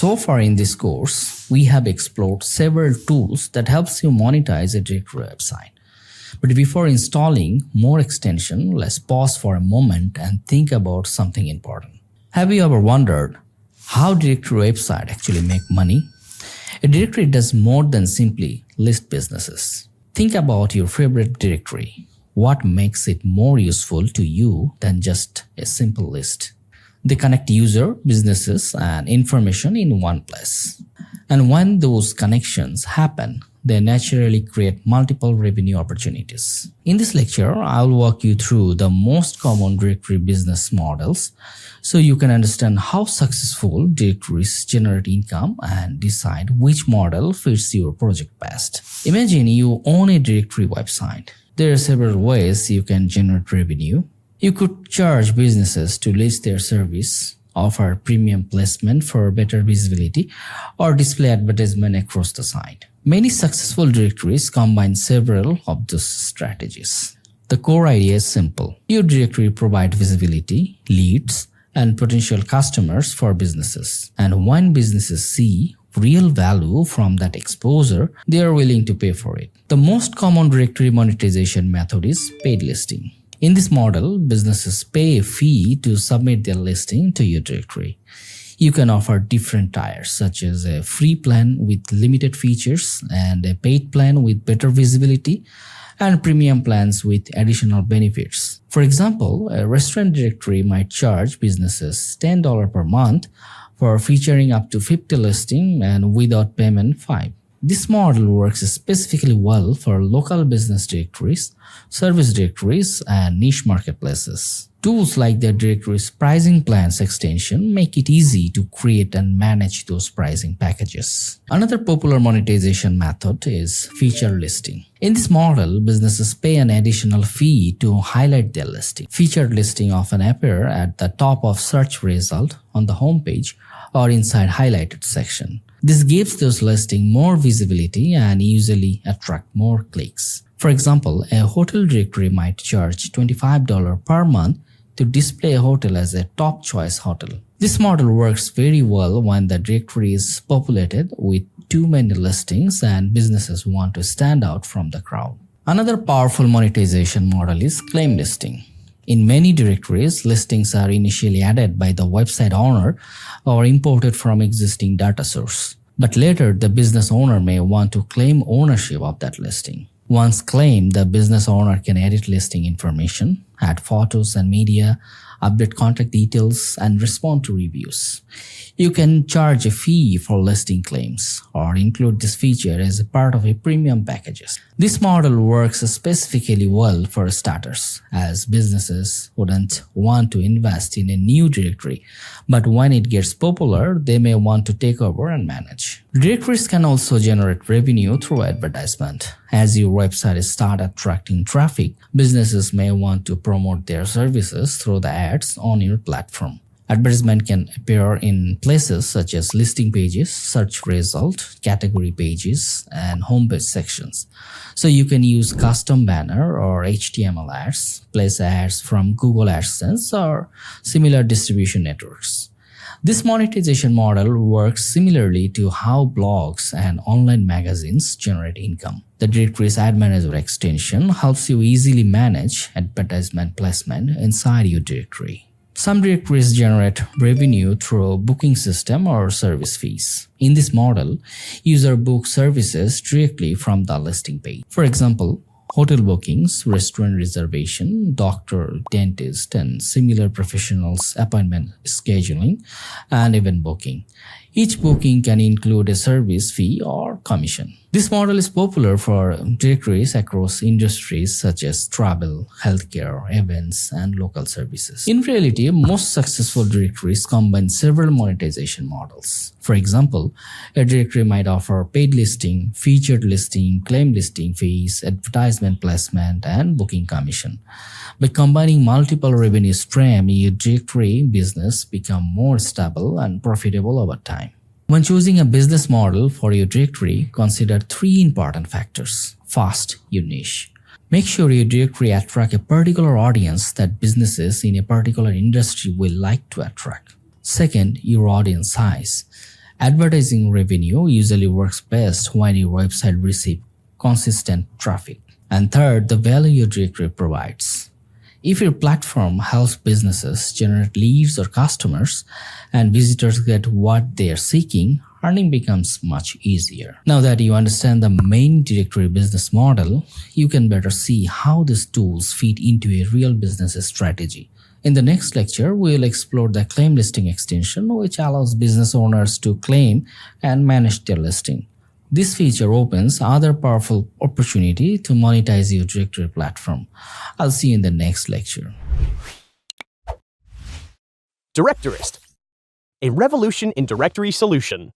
So far in this course, we have explored several tools that helps you monetize a directory website. But before installing more extension, let's pause for a moment and think about something important. Have you ever wondered how directory websites actually make money? A directory does more than simply list businesses. Think about your favorite directory. What makes it more useful to you than just a simple list? They connect user, businesses, and information in one place. And when those connections happen, they naturally create multiple revenue opportunities. In this lecture, I'll walk you through the most common directory business models so you can understand how successful directories generate income and decide which model fits your project best. Imagine you own a directory website. There are several ways you can generate revenue. You could charge businesses to list their service, offer premium placement for better visibility, or display advertisement across the site. Many successful directories combine several of those strategies. The core idea is simple. Your directory provides visibility, leads, and potential customers for businesses. And when businesses see real value from that exposure, they are willing to pay for it. The most common directory monetization method is paid listing. In this model, businesses pay a fee to submit their listing to your directory. You can offer different tiers, such as a free plan with limited features and a paid plan with better visibility and premium plans with additional benefits. For example, a restaurant directory might charge businesses $10 per month for featuring up to 50 listings and without payment 5. This model works specifically well for local business directories, service directories, and niche marketplaces. Tools like the Directorist Pricing Plans extension make it easy to create and manage those pricing packages. Another popular monetization method is featured listing. In this model, businesses pay an additional fee to highlight their listing. Featured listing often appear at the top of search result on the homepage or inside highlighted section. This gives those listings more visibility and usually attract more clicks. For example, a hotel directory might charge $25 per month to display a hotel as a top choice hotel. This model works very well when the directory is populated with too many listings and businesses want to stand out from the crowd. Another powerful monetization model is claim listing. In many directories, listings are initially added by the website owner or imported from existing data source. But later, the business owner may want to claim ownership of that listing. Once claimed, the business owner can edit listing information, add photos and media, update contact details, and respond to reviews. You can charge a fee for listing claims or include this feature as a part of a premium packages. This model works specifically well for starters, as businesses wouldn't want to invest in a new directory, but when it gets popular, they may want to take over and manage. Directories can also generate revenue through advertisement. As your website starts attracting traffic, businesses may want to promote their services through the ads on your platform. Advertisement can appear in places such as listing pages, search result, category pages, and homepage sections. So you can use custom banner or HTML ads, place ads from Google AdSense or similar distribution networks. This monetization model works similarly to how blogs and online magazines generate income. The Directorist Ad Manager extension helps you easily manage advertisement placement inside your directory. Some directories generate revenue through a booking system or service fees. In this model, users book services directly from the listing page. For example, hotel bookings, restaurant reservation, doctor, dentist, and similar professionals' appointment scheduling, and event booking. Each booking can include a service fee or commission. This model is popular for directories across industries such as travel, healthcare, events, and local services. In reality, most successful directories combine several monetization models. For example, a directory might offer paid listing, featured listing, claim listing fees, advertisement placement, and booking commission. By combining multiple revenue streams, your directory business becomes more stable and profitable over time. When choosing a business model for your directory, consider 3 important factors. First, your niche. Make sure your directory attracts a particular audience that businesses in a particular industry will like to attract. Second, your audience size. Advertising revenue usually works best when your website receives consistent traffic. And third, the value your directory provides. If your platform helps businesses generate leads or customers and visitors get what they are seeking, earning becomes much easier. Now that you understand the main directory business model, you can better see how these tools fit into a real business strategy. In the next lecture, we will explore the claim listing extension, which allows business owners to claim and manage their listing. This feature opens other powerful opportunity to monetize your directory platform. I'll see you in the next lecture. Directorist, a revolution in directory solution.